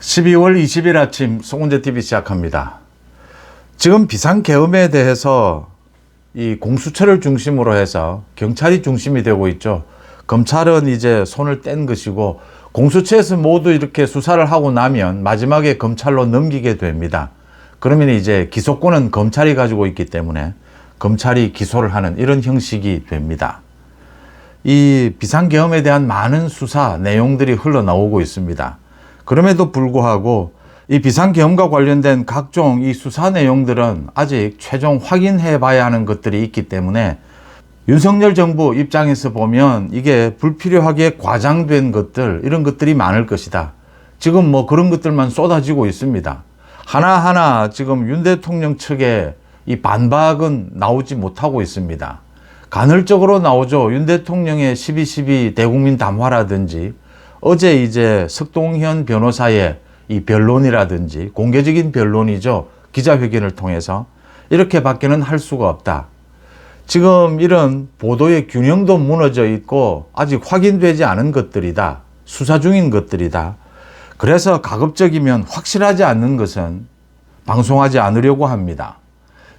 12월 20일 아침 송은재TV 시작합니다. 지금 비상계엄에 대해서 이 공수처를 중심으로 해서 경찰이 중심이 되고 있죠. 검찰은 이제 손을 뗀 것이고 공수처에서 모두 이렇게 수사를 하고 나면 마지막에 검찰로 넘기게 됩니다. 그러면 이제 기소권은 검찰이 가지고 있기 때문에 검찰이 기소를 하는 이런 형식이 됩니다. 이 비상계엄에 대한 많은 수사 내용들이 흘러나오고 있습니다. 그럼에도 불구하고 이 비상계엄과 관련된 각종 이 수사 내용들은 아직 최종 확인해 봐야 하는 것들이 있기 때문에 윤석열 정부 입장에서 보면 이게 불필요하게 과장된 것들, 이런 것들이 많을 것이다. 지금 뭐 그런 것들만 쏟아지고 있습니다. 하나하나 지금 윤 대통령 측에 이 반박은 나오지 못하고 있습니다. 간헐적으로 나오죠. 윤 대통령의 12.12 대국민 담화라든지 어제 이제 석동현 변호사의 이 변론이라든지 공개적인 변론이죠. 기자회견을 통해서 이렇게 밖에는 할 수가 없다. 지금 이런 보도의 균형도 무너져 있고 아직 확인되지 않은 것들이다. 수사 중인 것들이다. 그래서 가급적이면 확실하지 않는 것은 방송하지 않으려고 합니다.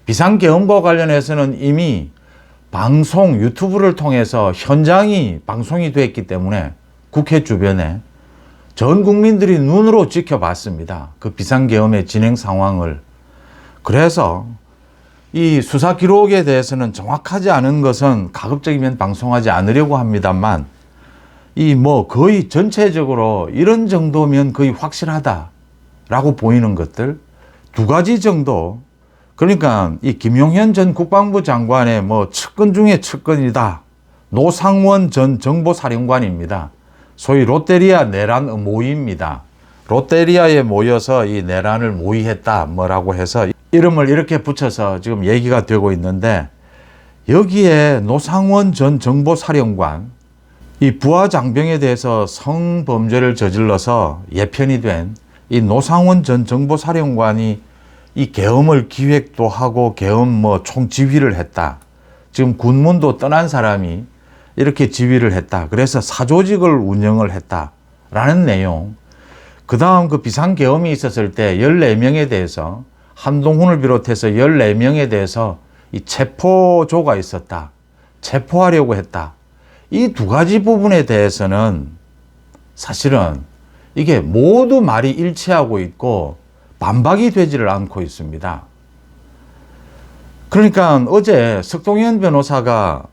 비상계엄과 관련해서는 이미 방송 유튜브를 통해서 현장이 방송이 됐기 때문에 국회 주변에 전 국민들이 눈으로 지켜봤습니다. 그 비상계엄의 진행 상황을. 그래서 이 수사 기록에 대해서는 정확하지 않은 것은 가급적이면 방송하지 않으려고 합니다만 이 뭐 거의 전체적으로 이런 정도면 거의 확실하다라고 보이는 것들 두 가지 정도. 그러니까 이 김용현 전 국방부 장관의 뭐 측근 중에 측근이다. 노상원 전 정보사령관입니다. 소위 롯데리아 내란 모의입니다. 롯데리아에 모여서 이 내란을 모의했다 뭐라고 해서 이름을 이렇게 붙여서 지금 얘기가 되고 있는데, 여기에 노상원 전 정보사령관, 이 부하 장병에 대해서 성범죄를 저질러서 예편이 된 이 노상원 전 정보사령관이 이 계엄을 기획도 하고 계엄 뭐 총지휘를 했다. 지금 군문도 떠난 사람이 이렇게 지휘를 했다. 그래서 사조직을 운영을 했다라는 내용. 그 다음 그 비상계엄이 있었을 때 14명에 대해서, 한동훈을 비롯해서 14명에 대해서 이 체포조가 있었다. 체포하려고 했다. 이 두 가지 부분에 대해서는 사실은 이게 모두 말이 일치하고 있고 반박이 되지를 않고 있습니다. 그러니까 어제 석동현 변호사가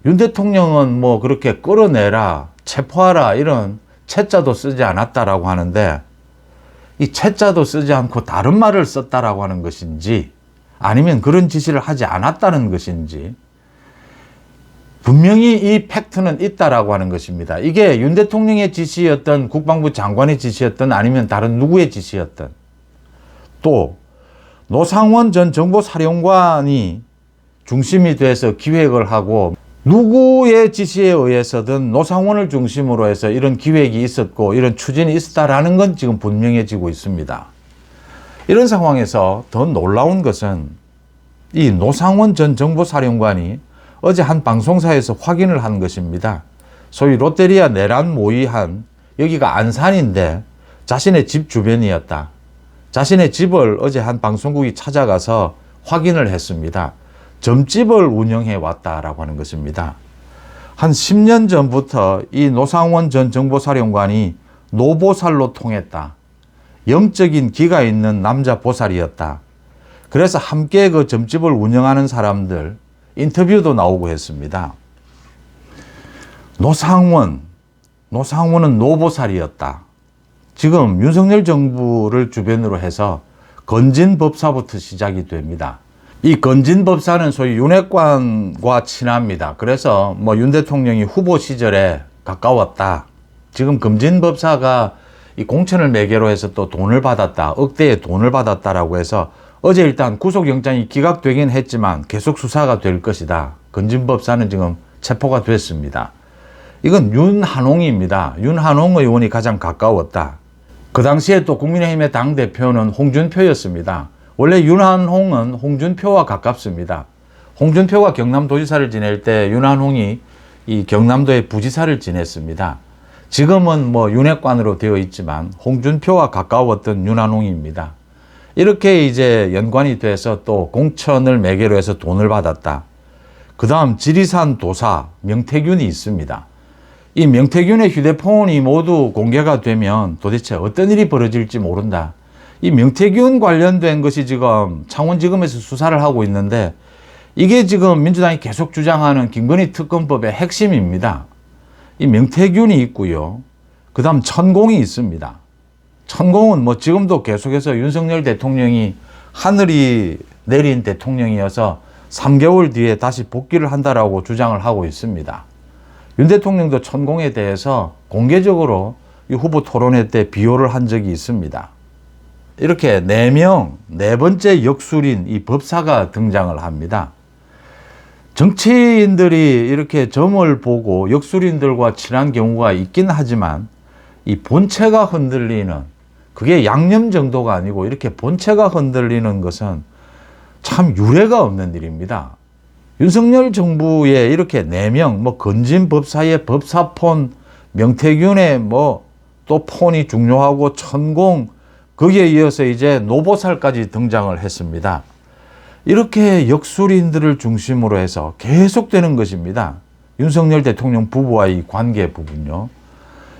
윤 대통령은 뭐 그렇게 끌어내라, 체포하라 이런 채자도 쓰지 않았다라고 하는데, 이 채자도 쓰지 않고 다른 말을 썼다라고 하는 것인지 아니면 그런 지시를 하지 않았다는 것인지, 분명히 이 팩트는 있다라고 하는 것입니다. 이게 윤 대통령의 지시였던, 국방부 장관의 지시였던, 아니면 다른 누구의 지시였던, 또 노상원 전 정보사령관이 중심이 돼서 기획을 하고 누구의 지시에 의해서든 노상원을 중심으로 해서 이런 기획이 있었고 이런 추진이 있었다라는 건 지금 분명해지고 있습니다. 이런 상황에서 더 놀라운 것은 이 노상원 전 정보사령관이 어제 한 방송사에서 확인을 한 것입니다. 소위 롯데리아 내란 모의한 여기가 안산인데 자신의 집 주변이었다. 자신의 집을 어제 한 방송국이 찾아가서 확인을 했습니다. 점집을 운영해 왔다라고 하는 것입니다. 한 10년 전부터 이 노상원 전 정보사령관이 노보살로 통했다. 영적인 기가 있는 남자 보살이었다. 그래서 함께 그 점집을 운영하는 사람들 인터뷰도 나오고 했습니다. 노상원은 노보살이었다. 지금 윤석열 정부를 주변으로 해서 건진법사부터 시작이 됩니다. 이 건진법사는 소위 윤핵관과 친합니다. 그래서 뭐 윤 대통령이 후보 시절에 가까웠다. 지금 건진법사가 이 공천을 매개로 해서 또 돈을 받았다. 억대의 돈을 받았다라고 해서 어제 일단 구속영장이 기각되긴 했지만 계속 수사가 될 것이다. 건진법사는 지금 체포가 됐습니다. 이건 윤한홍입니다. 윤한홍 의원이 가장 가까웠다. 그 당시에 또 국민의힘의 당대표는 홍준표였습니다. 원래 윤한홍은 홍준표와 가깝습니다. 홍준표가 경남도지사를 지낼 때 윤한홍이 이 경남도의 부지사를 지냈습니다. 지금은 뭐 윤핵관으로 되어 있지만 홍준표와 가까웠던 윤한홍입니다. 이렇게 이제 연관이 돼서 또 공천을 매개로 해서 돈을 받았다. 그 다음 지리산 도사 명태균이 있습니다. 이 명태균의 휴대폰이 모두 공개가 되면 도대체 어떤 일이 벌어질지 모른다. 이 명태균 관련된 것이 지금 창원지검에서 수사를 하고 있는데 이게 지금 민주당이 계속 주장하는 김건희 특검법의 핵심입니다. 이 명태균이 있고요. 그 다음 천공이 있습니다. 천공은 뭐 지금도 계속해서 윤석열 대통령이 하늘이 내린 대통령이어서 3개월 뒤에 다시 복귀를 한다라고 주장을 하고 있습니다. 윤 대통령도 천공에 대해서 공개적으로 이 후보 토론회 때 비호를 한 적이 있습니다. 이렇게 4명, 네 번째 역술인 이 법사가 등장을 합니다. 정치인들이 이렇게 점을 보고 역술인들과 친한 경우가 있긴 하지만 이 본체가 흔들리는, 그게 양념 정도가 아니고 이렇게 본체가 흔들리는 것은 참 유례가 없는 일입니다. 윤석열 정부에 이렇게 4명, 뭐 건진 법사의 법사폰, 명태균의 뭐 또 폰이 중요하고 천공, 거기에 이어서 이제 노보살까지 등장을 했습니다. 이렇게 역술인들을 중심으로 해서 계속되는 것입니다. 윤석열 대통령 부부와의 관계 부분요.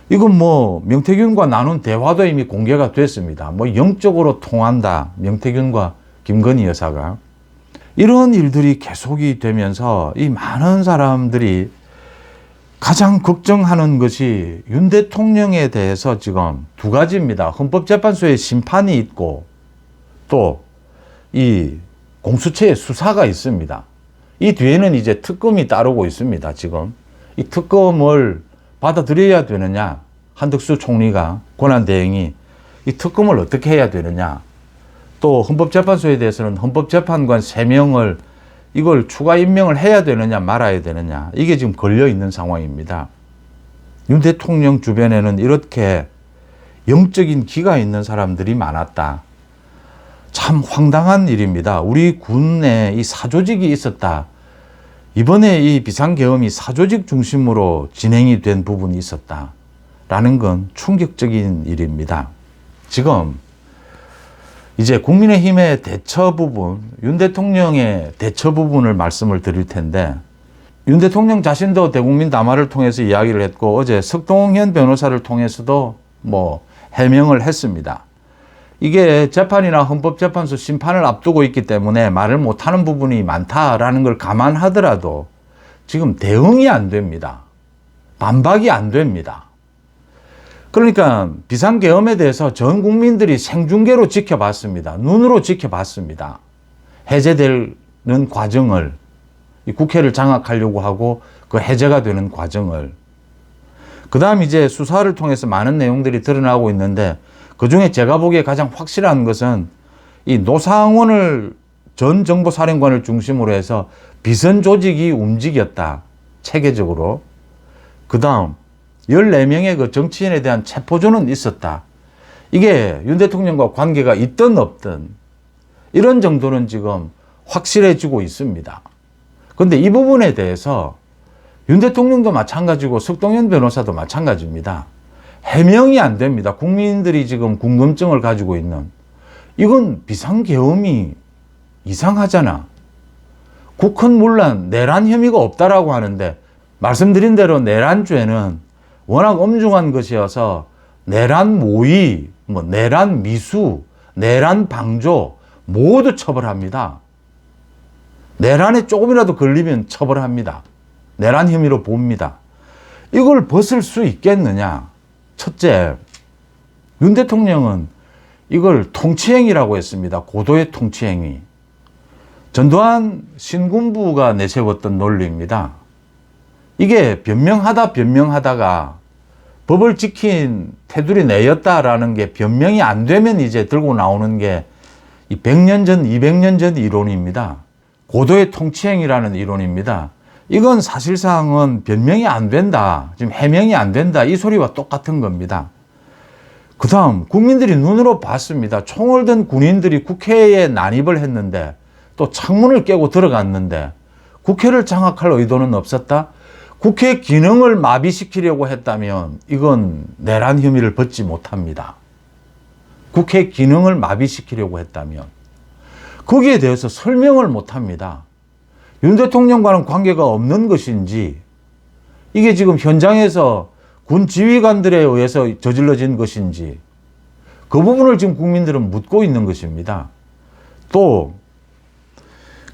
이건 뭐 명태균과 나눈 대화도 이미 공개가 됐습니다. 뭐 영적으로 통한다. 명태균과 김건희 여사가. 이런 일들이 계속이 되면서 이 많은 사람들이 가장 걱정하는 것이 윤 대통령에 대해서 지금 2가지입니다. 헌법재판소에 심판이 있고 또 이 공수처의 수사가 있습니다. 이 뒤에는 이제 특검이 따르고 있습니다. 지금 이 특검을 받아들여야 되느냐, 한덕수 총리가 권한대행이 이 특검을 어떻게 해야 되느냐, 또 헌법재판소에 대해서는 헌법재판관 3명을 이걸 추가 임명을 해야 되느냐 말아야 되느냐, 이게 지금 걸려 있는 상황입니다. 윤 대통령 주변에는 이렇게 영적인 기가 있는 사람들이 많았다. 참 황당한 일입니다. 우리 군에 이 사조직이 있었다. 이번에 이 비상계엄이 사조직 중심으로 진행이 된 부분이 있었다. 라는 건 충격적인 일입니다. 지금 이제 국민의힘의 대처 부분, 윤 대통령의 대처 부분을 말씀을 드릴 텐데, 윤 대통령 자신도 대국민 담화를 통해서 이야기를 했고 어제 석동현 변호사를 통해서도 뭐 해명을 했습니다. 이게 재판이나 헌법재판소 심판을 앞두고 있기 때문에 말을 못하는 부분이 많다라는 걸 감안하더라도 지금 대응이 안 됩니다. 반박이 안 됩니다. 그러니까 비상계엄에 대해서 전 국민들이 생중계로 지켜봤습니다. 눈으로 지켜봤습니다. 해제되는 과정을, 이 국회를 장악하려고 하고 그 해제가 되는 과정을. 그 다음 이제 수사를 통해서 많은 내용들이 드러나고 있는데 그중에 제가 보기에 가장 확실한 것은 이 노상원을 전 정보사령관을 중심으로 해서 비선 조직이 움직였다. 체계적으로. 그 다음 14명의 그 정치인에 대한 체포조는 있었다. 이게 윤 대통령과 관계가 있든 없든 이런 정도는 지금 확실해지고 있습니다. 그런데 이 부분에 대해서 윤 대통령도 마찬가지고 석동현 변호사도 마찬가지입니다. 해명이 안 됩니다. 국민들이 지금 궁금증을 가지고 있는, 이건 비상계엄이 이상하잖아. 국헌문란, 내란 혐의가 없다라고 하는데 말씀드린 대로 내란죄는 워낙 엄중한 것이어서 내란 모의, 뭐 내란 미수, 내란 방조 모두 처벌합니다. 내란에 조금이라도 걸리면 처벌합니다. 내란 혐의로 봅니다. 이걸 벗을 수 있겠느냐? 첫째, 윤 대통령은 이걸 통치행위라고 했습니다. 고도의 통치행위. 전두환 신군부가 내세웠던 논리입니다. 이게 변명하다가 법을 지킨 테두리 내였다라는 게 변명이 안 되면 이제 들고 나오는 게 이 100년 전, 200년 전 이론입니다. 고도의 통치행위라는 이론입니다. 이건 사실상은 변명이 안 된다, 지금 해명이 안 된다, 이 소리와 똑같은 겁니다. 그 다음 국민들이 눈으로 봤습니다. 총을 든 군인들이 국회에 난입을 했는데 또 창문을 깨고 들어갔는데 국회를 장악할 의도는 없었다? 국회 기능을 마비시키려고 했다면 이건 내란 혐의를 벗지 못합니다. 국회 기능을 마비시키려고 했다면 거기에 대해서 설명을 못합니다. 윤 대통령과는 관계가 없는 것인지 이게 지금 현장에서 군 지휘관들에 의해서 저질러진 것인지 그 부분을 지금 국민들은 묻고 있는 것입니다. 또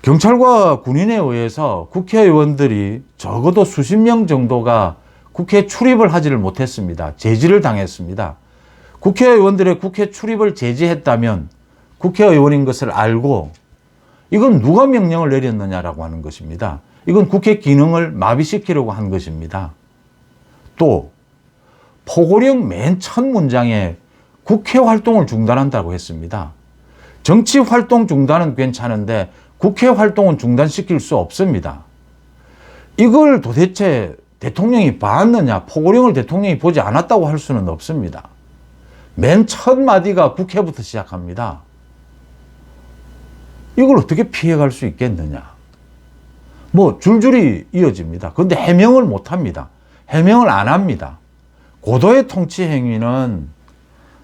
경찰과 군인에 의해서 국회의원들이 적어도 수십 명 정도가 국회 출입을 하지를 못했습니다. 제지를 당했습니다. 국회의원들의 국회 출입을 제지했다면 국회의원인 것을 알고 이건 누가 명령을 내렸느냐라고 하는 것입니다. 이건 국회 기능을 마비시키려고 한 것입니다. 또 포고령 맨 첫 문장에 국회 활동을 중단한다고 했습니다. 정치 활동 중단은 괜찮은데 국회 활동은 중단시킬 수 없습니다. 이걸 도대체 대통령이 봤느냐, 포고령을 대통령이 보지 않았다고 할 수는 없습니다. 맨 첫 마디가 국회부터 시작합니다. 이걸 어떻게 피해갈 수 있겠느냐. 뭐 줄줄이 이어집니다. 그런데 해명을 못합니다. 해명을 안 합니다. 고도의 통치 행위는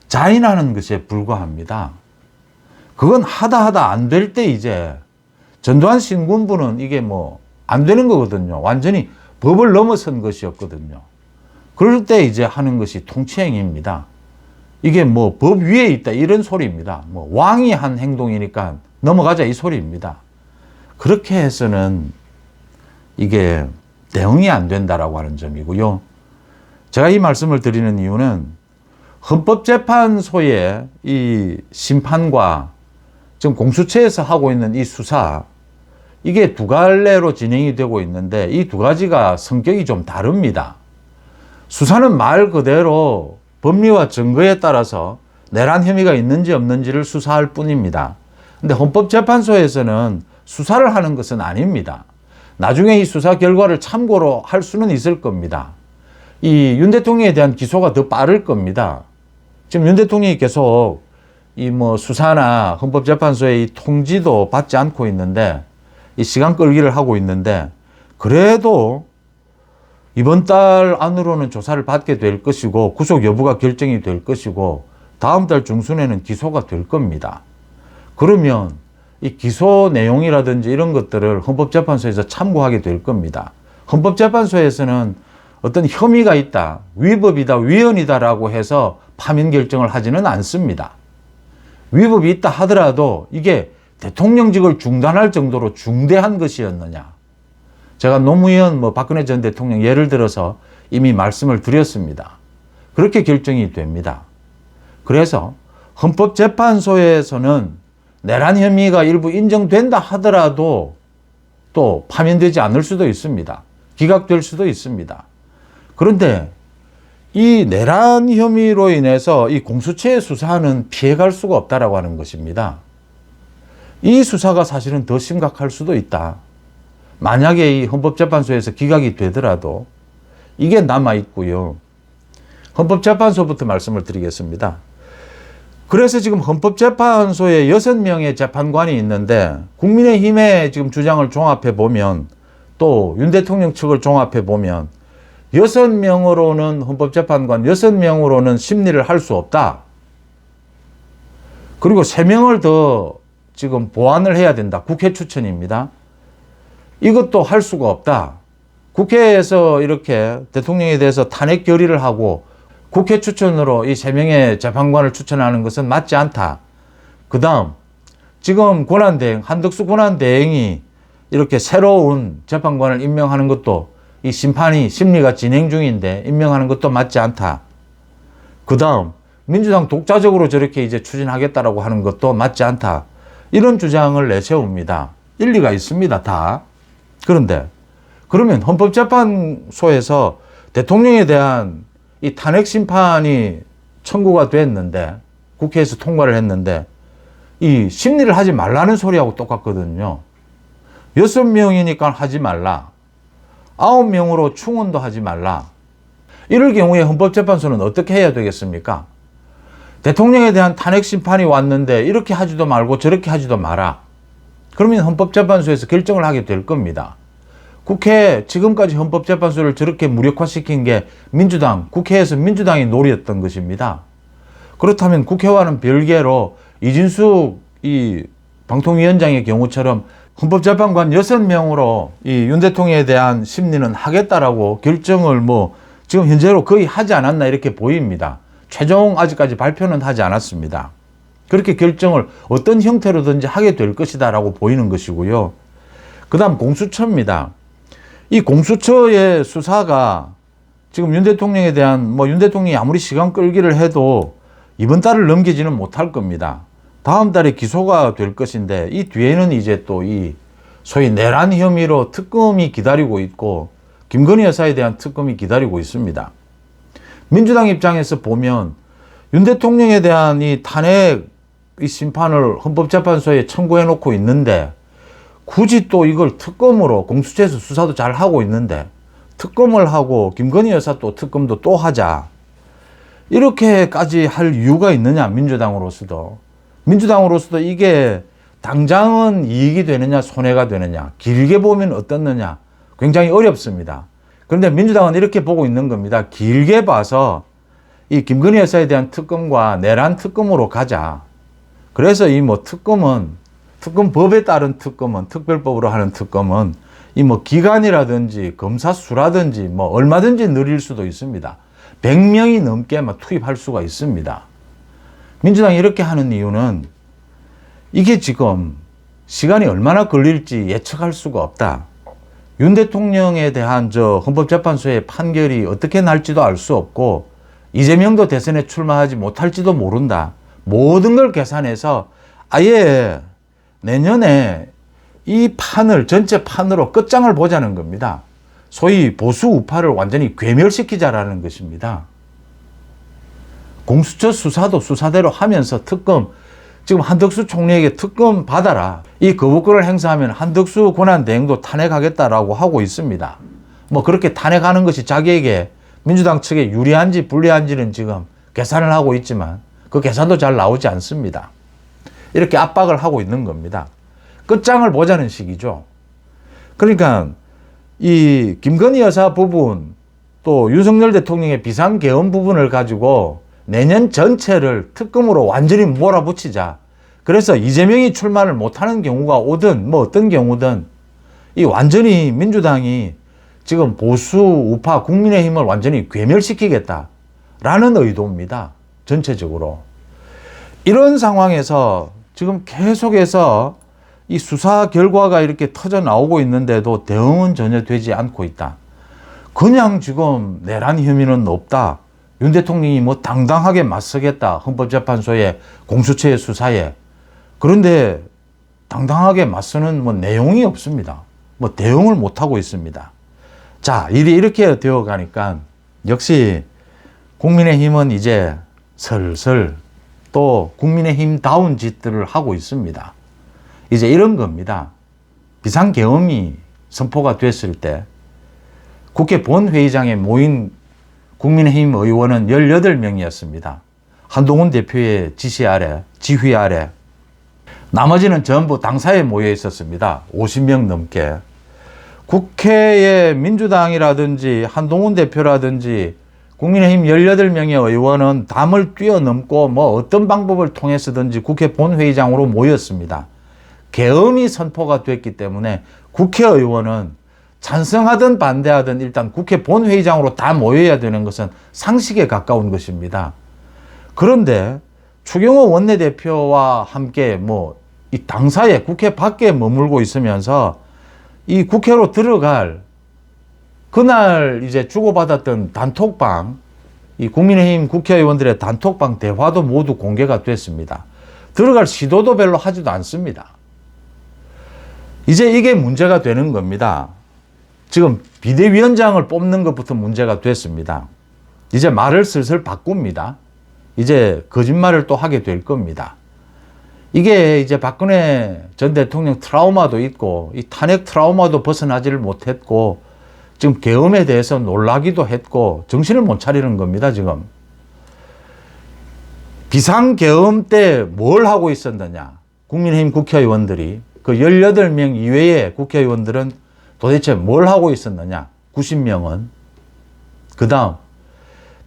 자인하는 것에 불과합니다. 그건 하다 안 될 때 이제 전두환 신군부는 이게 뭐 안 되는 거거든요. 완전히 법을 넘어선 것이었거든요. 그럴 때 이제 하는 것이 통치행위입니다. 이게 뭐 법 위에 있다 이런 소리입니다. 뭐 왕이 한 행동이니까 넘어가자 이 소리입니다. 그렇게 해서는 이게 대응이 안 된다라고 하는 점이고요. 제가 이 말씀을 드리는 이유는 헌법재판소의 이 심판과 지금 공수처에서 하고 있는 이 수사, 이게 두 갈래로 진행이 되고 있는데 이 두 가지가 성격이 좀 다릅니다. 수사는 말 그대로 법리와 증거에 따라서 내란 혐의가 있는지 없는지를 수사할 뿐입니다. 근데 헌법재판소에서는 수사를 하는 것은 아닙니다. 나중에 이 수사 결과를 참고로 할 수는 있을 겁니다. 이 윤 대통령에 대한 기소가 더 빠를 겁니다. 지금 윤 대통령이 계속 이 뭐 수사나 헌법재판소의 이 통지도 받지 않고 있는데 이 시간 끌기를 하고 있는데 그래도 이번 달 안으로는 조사를 받게 될 것이고 구속 여부가 결정이 될 것이고 다음 달 중순에는 기소가 될 겁니다. 그러면 이 기소 내용이라든지 이런 것들을 헌법재판소에서 참고하게 될 겁니다. 헌법재판소에서는 어떤 혐의가 있다, 위법이다, 위헌이다라고 해서 파면 결정을 하지는 않습니다. 위법이 있다 하더라도 이게 대통령직을 중단할 정도로 중대한 것이었느냐. 제가 노무현 박근혜 전 대통령 예를 들어서 이미 말씀을 드렸습니다. 그렇게 결정이 됩니다. 그래서 헌법재판소에서는 내란 혐의가 일부 인정된다 하더라도 또 파면되지 않을 수도 있습니다. 기각될 수도 있습니다. 그런데 이 내란 혐의로 인해서 이 공수처의 수사는 피해갈 수가 없다라고 하는 것입니다. 이 수사가 사실은 더 심각할 수도 있다. 만약에 이 헌법재판소에서 기각이 되더라도 이게 남아있고요. 헌법재판소부터 말씀을 드리겠습니다. 그래서 지금 헌법재판소에 6명의 재판관이 있는데 국민의힘의 지금 주장을 종합해 보면 또 윤 대통령 측을 종합해 보면 6명으로는 헌법재판관 6명으로는 심리를 할 수 없다. 그리고 3명을 더 지금 보완을 해야 된다. 국회 추천입니다. 이것도 할 수가 없다. 국회에서 이렇게 대통령에 대해서 탄핵 결의를 하고 국회 추천으로 이 3명의 재판관을 추천하는 것은 맞지 않다. 그 다음 지금 권한대행, 한덕수 권한대행이 이렇게 새로운 재판관을 임명하는 것도 이 심리가 진행 중인데 임명하는 것도 맞지 않다. 그 다음 민주당 독자적으로 저렇게 이제 추진하겠다라고 하는 것도 맞지 않다. 이런 주장을 내세웁니다. 일리가 있습니다, 다. 그런데 그러면 헌법재판소에서 대통령에 대한 이 탄핵 심판이 청구가 됐는데 국회에서 통과를 했는데 이 심리를 하지 말라는 소리하고 똑같거든요. 6명이니까 하지 말라. 9명으로 충원도 하지 말라. 이럴 경우에 헌법재판소는 어떻게 해야 되겠습니까? 대통령에 대한 탄핵 심판이 왔는데 이렇게 하지도 말고 저렇게 하지도 마라. 그러면 헌법재판소에서 결정을 하게 될 겁니다. 국회 지금까지 헌법재판소를 저렇게 무력화시킨 게 민주당, 국회에서 민주당이 노렸던 것입니다. 그렇다면 국회와는 별개로 이진숙 이 방통위원장의 경우처럼 헌법재판관 6명으로 이 윤 대통령에 대한 심리는 하겠다라고 결정을 지금 현재로 거의 하지 않았나 이렇게 보입니다. 최종 아직까지 발표는 하지 않았습니다. 그렇게 결정을 어떤 형태로든지 하게 될 것이다라고 보이는 것이고요. 그 다음 공수처입니다. 이 공수처의 수사가 지금 윤 대통령에 대한 윤 대통령이 아무리 시간 끌기를 해도 이번 달을 넘기지는 못할 겁니다. 다음 달에 기소가 될 것인데 이 뒤에는 이제 또 이 소위 내란 혐의로 특검이 기다리고 있고 김건희 여사에 대한 특검이 기다리고 있습니다. 민주당 입장에서 보면 윤 대통령에 대한 이 탄핵 이 심판을 헌법재판소에 청구해 놓고 있는데 굳이 또 이걸 특검으로 공수처에서 수사도 잘 하고 있는데 특검을 하고 김건희 여사 또 특검도 또 하자 이렇게까지 할 이유가 있느냐. 민주당으로서도 이게 당장은 이익이 되느냐 손해가 되느냐 길게 보면 어떻느냐 굉장히 어렵습니다. 그런데 민주당은 이렇게 보고 있는 겁니다. 길게 봐서 이 김건희 여사에 대한 특검과 내란 특검으로 가자. 그래서 이 특검법에 따른 특검은 특별법으로 하는 특검은 이 기간이라든지 검사 수라든지 얼마든지 늘릴 수도 있습니다. 100명이 넘게 투입할 수가 있습니다. 민주당이 이렇게 하는 이유는 이게 지금 시간이 얼마나 걸릴지 예측할 수가 없다. 윤 대통령에 대한 헌법재판소의 판결이 어떻게 날지도 알 수 없고 이재명도 대선에 출마하지 못할지도 모른다. 모든 걸 계산해서 아예 내년에 이 판을 전체 판으로 끝장을 보자는 겁니다. 소위 보수 우파를 완전히 괴멸시키자라는 것입니다. 공수처 수사도 수사대로 하면서 특검, 지금 한덕수 총리에게 특검 받아라. 이 거부권을 행사하면 한덕수 권한대행도 탄핵하겠다라고 하고 있습니다. 그렇게 탄핵하는 것이 자기에게 민주당 측에 유리한지 불리한지는 지금 계산을 하고 있지만 그 계산도 잘 나오지 않습니다. 이렇게 압박을 하고 있는 겁니다. 끝장을 보자는 식이죠. 그러니까 이 김건희 여사 부분 또 윤석열 대통령의 비상계엄 부분을 가지고 내년 전체를 특검으로 완전히 몰아붙이자. 그래서 이재명이 출마를 못하는 경우가 오든 어떤 경우든 이 완전히 민주당이 지금 보수 우파 국민의힘을 완전히 괴멸시키겠다라는 의도입니다. 전체적으로. 이런 상황에서 지금 계속해서 이 수사 결과가 이렇게 터져 나오고 있는데도 대응은 전혀 되지 않고 있다. 그냥 지금 내란 혐의는 없다. 윤 대통령이 당당하게 맞서겠다. 헌법재판소의 공수처의 수사에. 그런데 당당하게 맞서는 내용이 없습니다. 대응을 못하고 있습니다. 자, 일이 이렇게 되어 가니까 역시 국민의힘은 이제 슬슬 또 국민의힘다운 짓들을 하고 있습니다. 이제 이런 겁니다. 비상계엄이 선포가 됐을 때 국회 본회의장에 모인 국민의힘 의원은 18명이었습니다. 한동훈 대표의 지휘 아래. 나머지는 전부 당사에 모여 있었습니다. 50명 넘게. 국회의 민주당이라든지 한동훈 대표라든지 국민의힘 18명의 의원은 담을 뛰어넘고 어떤 방법을 통해서든지 국회 본회의장으로 모였습니다. 계엄이 선포가 됐기 때문에 국회의원은 찬성하든 반대하든 일단 국회 본회의장으로 다 모여야 되는 것은 상식에 가까운 것입니다. 그런데 추경호 원내대표와 함께 이 당사에 국회 밖에 머물고 있으면서 이 국회로 들어갈 그날 이제 주고받았던 단톡방, 이 국민의힘 국회의원들의 단톡방 대화도 모두 공개가 됐습니다. 들어갈 시도도 별로 하지도 않습니다. 이제 이게 문제가 되는 겁니다. 지금 비대위원장을 뽑는 것부터 문제가 됐습니다. 이제 말을 슬슬 바꿉니다. 이제 거짓말을 또 하게 될 겁니다. 이게 이제 박근혜 전 대통령 트라우마도 있고 이 탄핵 트라우마도 벗어나지를 못했고 지금 계엄에 대해서 놀라기도 했고 정신을 못 차리는 겁니다. 지금 비상계엄 때 뭘 하고 있었느냐. 국민의힘 국회의원들이 그 18명 이외의 국회의원들은 도대체 뭘 하고 있었느냐? 90명은. 그 다음,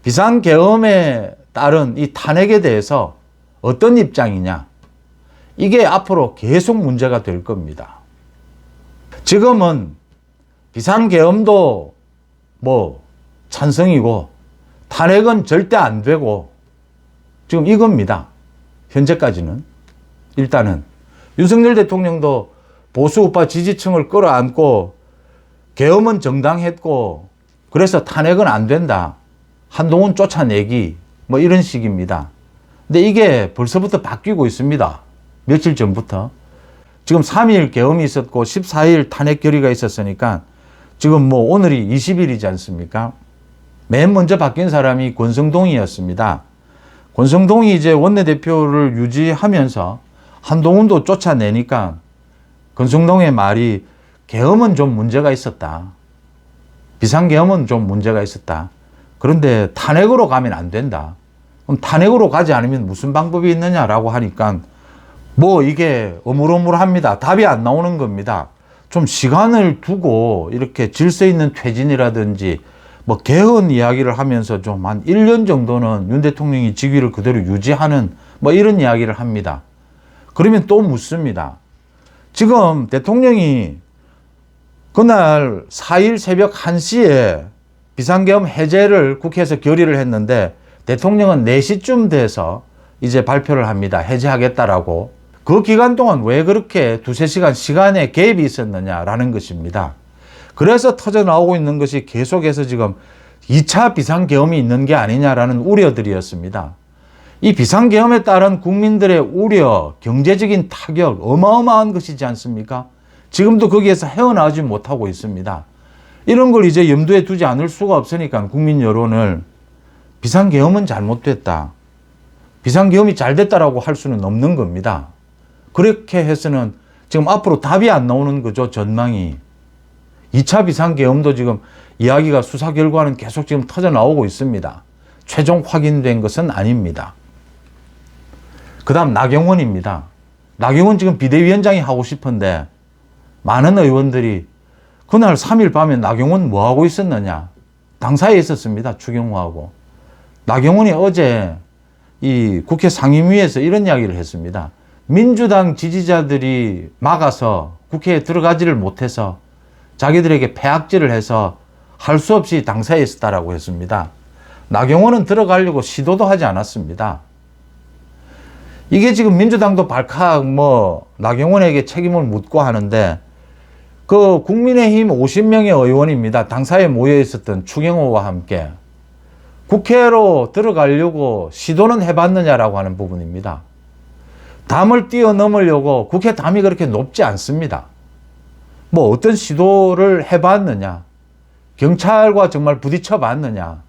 비상계엄에 따른 이 탄핵에 대해서 어떤 입장이냐? 이게 앞으로 계속 문제가 될 겁니다. 지금은 비상계엄도 찬성이고 탄핵은 절대 안 되고 지금 이겁니다. 현재까지는. 일단은 윤석열 대통령도 보수 우파 지지층을 끌어안고 계엄은 정당했고 그래서 탄핵은 안 된다. 한동훈 쫓아내기 이런 식입니다. 근데 이게 벌써부터 바뀌고 있습니다. 며칠 전부터. 지금 3일 계엄이 있었고 14일 탄핵 결의가 있었으니까 지금 오늘이 20일이지 않습니까? 맨 먼저 바뀐 사람이 권성동이었습니다. 권성동이 이제 원내대표를 유지하면서 한동훈도 쫓아내니까 권성동의 말이 계엄은 좀 문제가 있었다. 비상계엄은 좀 문제가 있었다. 그런데 탄핵으로 가면 안 된다. 그럼 탄핵으로 가지 않으면 무슨 방법이 있느냐라고 하니까 이게 어물어물합니다. 답이 안 나오는 겁니다. 좀 시간을 두고 이렇게 질서 있는 퇴진이라든지 개헌 이야기를 하면서 좀 한 1년 정도는 윤 대통령이 직위를 그대로 유지하는 이런 이야기를 합니다. 그러면 또 묻습니다. 지금 대통령이 그날 4일 새벽 1시에 비상계엄 해제를 국회에서 결의를 했는데 대통령은 4시쯤 돼서 이제 발표를 합니다. 해제하겠다라고. 그 기간 동안 왜 그렇게 2~3시간 시간에 개입이 있었느냐라는 것입니다. 그래서 터져 나오고 있는 것이 계속해서 지금 2차 비상계엄이 있는 게 아니냐라는 우려들이었습니다. 이 비상계엄에 따른 국민들의 우려, 경제적인 타격 어마어마한 것이지 않습니까? 지금도 거기에서 헤어나오지 못하고 있습니다. 이런 걸 이제 염두에 두지 않을 수가 없으니까 국민 여론을 비상계엄은 잘못됐다. 비상계엄이 잘 됐다라고 할 수는 없는 겁니다. 그렇게 해서는 지금 앞으로 답이 안 나오는 거죠, 전망이. 2차 비상계엄도 지금 이야기가 수사 결과는 계속 지금 터져 나오고 있습니다. 최종 확인된 것은 아닙니다. 그 다음 나경원입니다. 나경원 지금 비대위원장이 하고 싶은데 많은 의원들이 그날 3일 밤에 나경원 뭐 하고 있었느냐. 당사에 있었습니다. 추경호하고. 나경원이 어제 이 국회 상임위에서 이런 이야기를 했습니다. 민주당 지지자들이 막아서 국회에 들어가지를 못해서 자기들에게 폐악질을 해서 할 수 없이 당사에 있었다라고 했습니다. 나경원은 들어가려고 시도도 하지 않았습니다. 이게 지금 민주당도 발칵 나경원에게 책임을 묻고 하는데 그 국민의힘 50명의 의원입니다. 당사에 모여 있었던 추경호와 함께 국회로 들어가려고 시도는 해봤느냐라고 하는 부분입니다. 담을 뛰어넘으려고 국회 담이 그렇게 높지 않습니다. 어떤 시도를 해봤느냐, 경찰과 정말 부딪혀 봤느냐,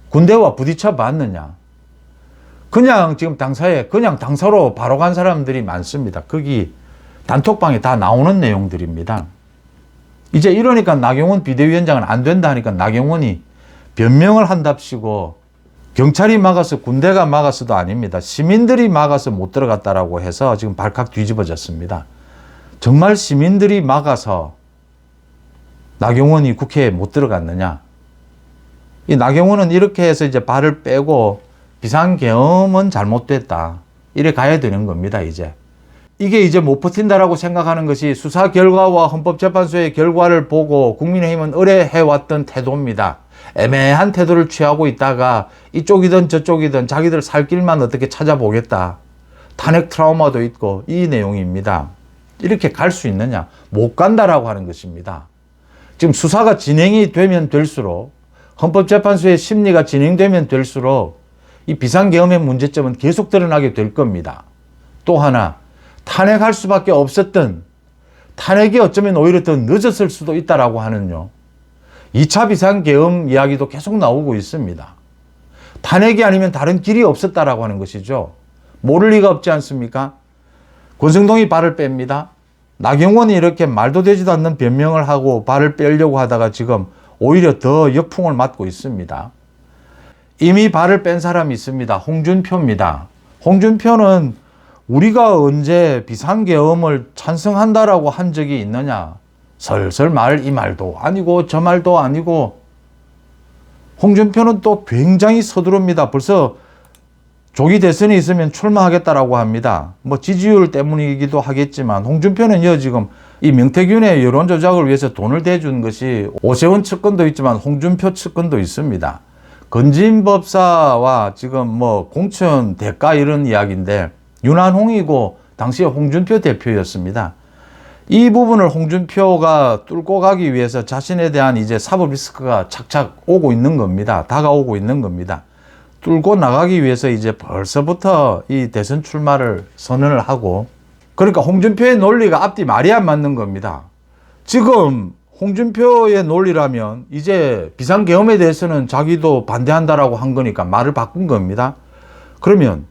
군대와 부딪혀 봤느냐, 그냥 지금 당사에 그냥 당사로 바로 간 사람들이 많습니다. 거기 단톡방에 다 나오는 내용들입니다. 이제 이러니까 나경원 비대위원장은 안 된다 하니까 나경원이 변명을 한답시고 경찰이 막아서 군대가 막아서도 아닙니다. 시민들이 막아서 못 들어갔다라고 해서 지금 발칵 뒤집어졌습니다. 정말 시민들이 막아서 나경원이 국회에 못 들어갔느냐. 이 나경원은 이렇게 해서 이제 발을 빼고 비상계엄은 잘못됐다. 이래 가야 되는 겁니다, 이제. 이게 이제 못 버틴다라고 생각하는 것이 수사 결과와 헌법재판소의 결과를 보고 국민의힘은 의뢰해왔던 태도입니다. 애매한 태도를 취하고 있다가 이쪽이든 저쪽이든 자기들 살 길만 어떻게 찾아보겠다. 탄핵 트라우마도 있고 이 내용입니다. 이렇게 갈 수 있느냐? 못 간다라고 하는 것입니다. 지금 수사가 진행이 되면 될수록 헌법재판소의 심리가 진행되면 될수록 이 비상계엄의 문제점은 계속 드러나게 될 겁니다. 또 하나, 탄핵할 수밖에 없었던 탄핵이 어쩌면 오히려 더 늦었을 수도 있다라고 하는요. 2차 비상계엄 이야기도 계속 나오고 있습니다. 탄핵이 아니면 다른 길이 없었다라고 하는 것이죠. 모를 리가 없지 않습니까? 권성동이 발을 뺍니다. 나경원이 이렇게 말도 되지도 않는 변명을 하고 발을 빼려고 하다가 지금 오히려 더 역풍을 맞고 있습니다. 이미 발을 뺀 사람이 있습니다. 홍준표입니다. 홍준표는 우리가 언제 비상계엄을 찬성한다라고 한 적이 있느냐? 설설 말 이 말도 아니고 저 말도 아니고 홍준표는 또 굉장히 서두릅니다. 벌써 조기 대선이 있으면 출마하겠다라고 합니다. 뭐 지지율 때문이기도 하겠지만 홍준표는요 지금 이 명태균의 여론 조작을 위해서 돈을 대준 것이 오세훈 측근도 있지만 홍준표 측근도 있습니다. 건진법사와 지금 뭐 공천 대가 이런 이야기인데 윤한홍이고 당시에 홍준표 대표였습니다. 이 부분을 홍준표가 뚫고 가기 위해서 자신에 대한 이제 사법 리스크가 착착 오고 있는 겁니다. 다가오고 있는 겁니다. 뚫고 나가기 위해서 이제 벌써부터 이 대선 출마를 선언을 하고, 그러니까 홍준표의 논리가 앞뒤 말이 안 맞는 겁니다. 지금 홍준표의 논리라면 이제 비상계엄에 대해서는 자기도 반대한다라고 한 거니까 말을 바꾼 겁니다. 그러면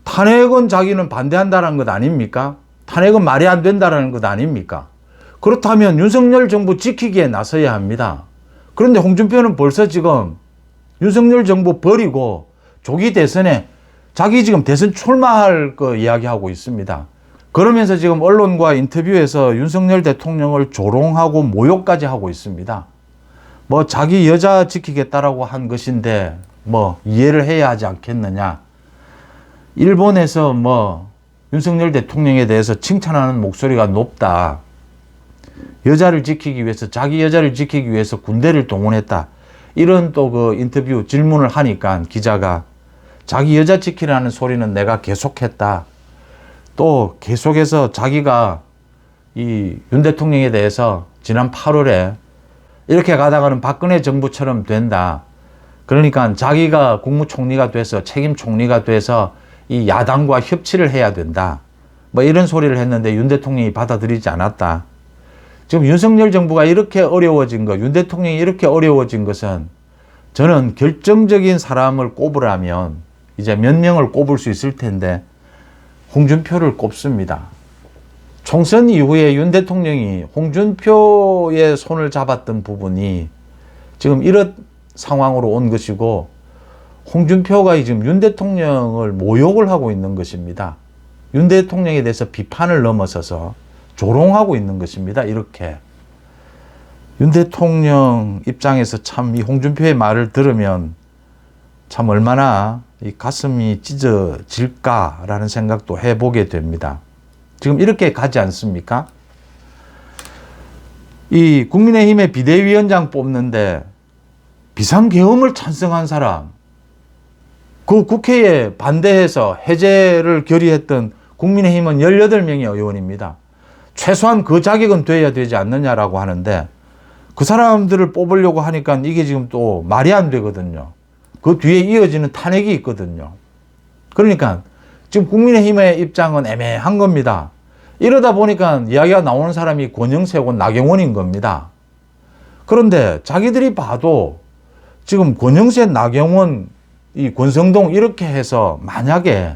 탄핵은 자기는 반대한다는 것 아닙니까? 탄핵은 말이 안 된다는 것 아닙니까? 그렇다면 윤석열 정부 지키기에 나서야 합니다. 그런데 홍준표는 벌써 지금 윤석열 정부 버리고 조기 대선에 자기 지금 대선 출마할 거 이야기하고 있습니다. 그러면서 지금 언론과 인터뷰에서 윤석열 대통령을 조롱하고 모욕까지 하고 있습니다. 뭐 자기 여자 지키겠다라고 한 것인데 뭐 이해를 해야 하지 않겠느냐. 일본에서 뭐 윤석열 대통령에 대해서 칭찬하는 목소리가 높다. 여자를 지키기 위해서, 자기 여자를 지키기 위해서 군대를 동원했다. 이런 또 그 인터뷰 질문을 하니까 기자가 자기 여자 지키라는 소리는 내가 계속했다. 또 계속해서 자기가 이 윤 대통령에 대해서 지난 8월에 이렇게 가다가는 박근혜 정부처럼 된다. 그러니까 자기가 국무총리가 돼서 책임 총리가 돼서 이 야당과 협치를 해야 된다. 뭐 이런 소리를 했는데 윤 대통령이 받아들이지 않았다. 지금 윤석열 정부가 이렇게 어려워진 것, 윤 대통령이 이렇게 어려워진 것은 저는 결정적인 사람을 꼽으라면 이제 몇 명을 꼽을 수 있을 텐데 홍준표를 꼽습니다. 총선 이후에 윤 대통령이 홍준표의 손을 잡았던 부분이 지금 이런 상황으로 온 것이고, 홍준표가 지금 윤 대통령을 모욕을 하고 있는 것입니다. 윤 대통령에 대해서 비판을 넘어서서 조롱하고 있는 것입니다. 이렇게. 윤 대통령 입장에서 참 이 홍준표의 말을 들으면 참 얼마나 이 가슴이 찢어질까라는 생각도 해보게 됩니다. 지금 이렇게 가지 않습니까? 이 국민의힘의 비대위원장 뽑는데 비상계엄을 찬성한 사람, 그 국회에 반대해서 해제를 결의했던 국민의힘은 18명의 의원입니다. 최소한 그 자격은 돼야 되지 않느냐라고 하는데 그 사람들을 뽑으려고 하니까 이게 지금 또 말이 안 되거든요. 그 뒤에 이어지는 탄핵이 있거든요. 그러니까 지금 국민의힘의 입장은 애매한 겁니다. 이러다 보니까 이야기가 나오는 사람이 권영세고 나경원인 겁니다. 그런데 자기들이 봐도 지금 권영세, 나경원, 이 권성동 이렇게 해서 만약에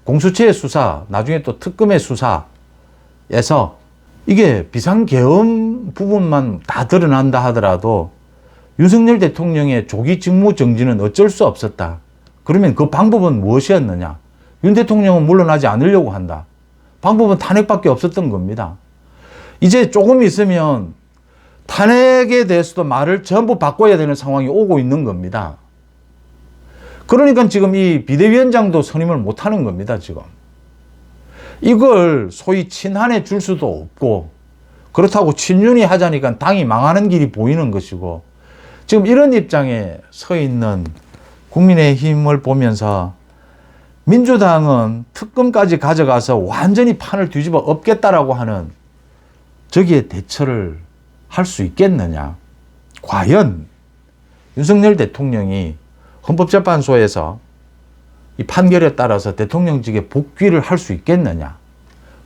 공수처의 수사, 나중에 또 특검의 수사에서 이게 비상계엄 부분만 다 드러난다 하더라도 윤석열 대통령의 조기 직무 정지는 어쩔 수 없었다. 그러면 그 방법은 무엇이었느냐? 윤 대통령은 물러나지 않으려고 한다. 방법은 탄핵밖에 없었던 겁니다. 이제 조금 있으면 탄핵에 대해서도 말을 전부 바꿔야 되는 상황이 오고 있는 겁니다. 그러니까 지금 이 비대위원장도 선임을 못하는 겁니다. 지금 이걸 소위 친한에 줄 수도 없고, 그렇다고 친윤이 하자니까 당이 망하는 길이 보이는 것이고, 지금 이런 입장에 서 있는 국민의힘을 보면서 민주당은 특검까지 가져가서 완전히 판을 뒤집어 엎겠다라고 하는 저기에 대처를 할 수 있겠느냐. 과연 윤석열 대통령이 헌법재판소에서 이 판결에 따라서 대통령직에 복귀를 할 수 있겠느냐.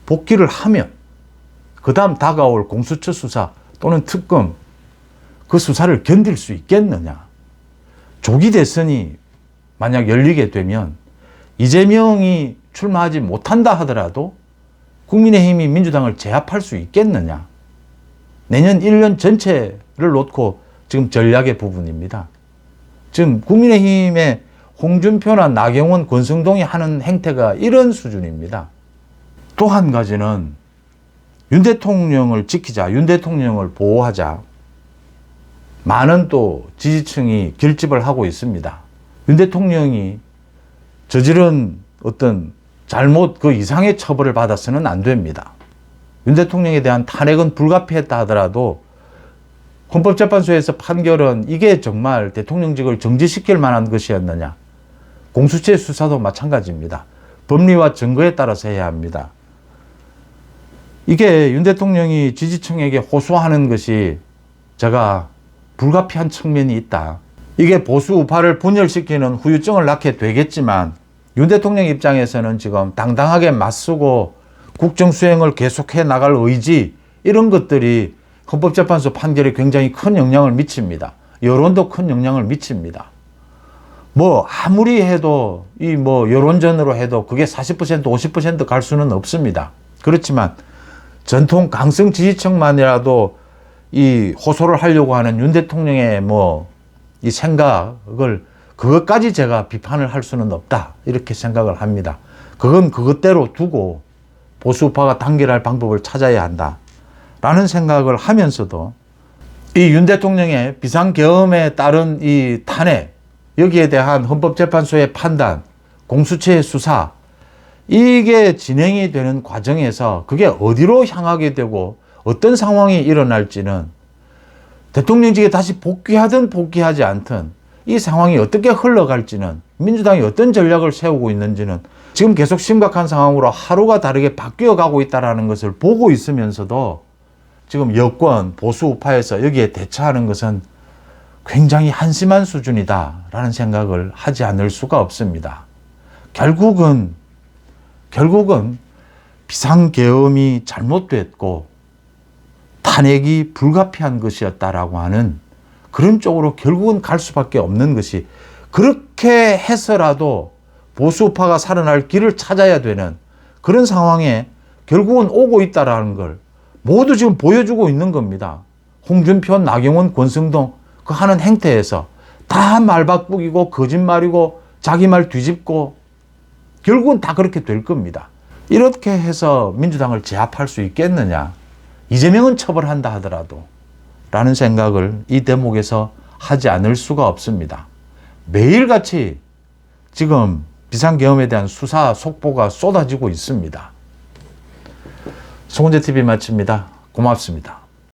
복귀를 하면 그 다음 다가올 공수처 수사 또는 특검, 그 수사를 견딜 수 있겠느냐. 조기 대선이 만약 열리게 되면 이재명이 출마하지 못한다 하더라도 국민의힘이 민주당을 제압할 수 있겠느냐. 내년 1년 전체를 놓고 지금 전략의 부분입니다. 지금 국민의힘의 홍준표나 나경원, 권성동이 하는 행태가 이런 수준입니다. 또 한 가지는 윤 대통령을 지키자, 윤 대통령을 보호하자 많은 또 지지층이 결집을 하고 있습니다. 윤 대통령이 저지른 어떤 잘못 그 이상의 처벌을 받아서는 안 됩니다. 윤 대통령에 대한 탄핵은 불가피했다 하더라도 헌법재판소에서 판결은 이게 정말 대통령직을 정지시킬 만한 것이었느냐. 공수처 수사도 마찬가지입니다. 법리와 증거에 따라서 해야 합니다. 이게 윤 대통령이 지지층에게 호소하는 것이 제가 불가피한 측면이 있다. 이게 보수 우파를 분열시키는 후유증을 낳게 되겠지만 윤 대통령 입장에서는 지금 당당하게 맞서고 국정수행을 계속해 나갈 의지 이런 것들이 헌법재판소 판결에 굉장히 큰 영향을 미칩니다. 여론도 큰 영향을 미칩니다. 뭐 아무리 해도 이 뭐 여론전으로 해도 그게 40% 50% 갈 수는 없습니다. 그렇지만 전통 강성 지지층만이라도 이 호소를 하려고 하는 윤 대통령의 뭐 이 생각을 그것까지 제가 비판을 할 수는 없다 이렇게 생각을 합니다. 그건 그것대로 두고 보수우파가 단결할 방법을 찾아야 한다 라는 생각을 하면서도 이 윤 대통령의 비상계엄에 따른 이 탄핵 여기에 대한 헌법재판소의 판단, 공수처의 수사 이게 진행이 되는 과정에서 그게 어디로 향하게 되고 어떤 상황이 일어날지는 대통령직에 다시 복귀하든 복귀하지 않든 이 상황이 어떻게 흘러갈지는 민주당이 어떤 전략을 세우고 있는지는 지금 계속 심각한 상황으로 하루가 다르게 바뀌어 가고 있다는 것을 보고 있으면서도 지금 여권 보수 우파에서 여기에 대처하는 것은 굉장히 한심한 수준이다라는 생각을 하지 않을 수가 없습니다. 결국은 비상계엄이 잘못됐고 탄핵이 불가피한 것이었다라고 하는 그런 쪽으로 결국은 갈 수밖에 없는 것이 그렇게 해서라도 보수파가 살아날 길을 찾아야 되는 그런 상황에 결국은 오고 있다라는 걸 모두 지금 보여주고 있는 겁니다. 홍준표, 나경원, 권성동 그 하는 행태에서 다 말 바꾸기고 거짓말이고 자기 말 뒤집고 결국은 다 그렇게 될 겁니다. 이렇게 해서 민주당을 제압할 수 있겠느냐. 이재명은 처벌한다 하더라도 라는 생각을 이 대목에서 하지 않을 수가 없습니다. 매일같이 지금 비상계엄에 대한 수사 속보가 쏟아지고 있습니다. 송은재TV 마칩니다. 고맙습니다.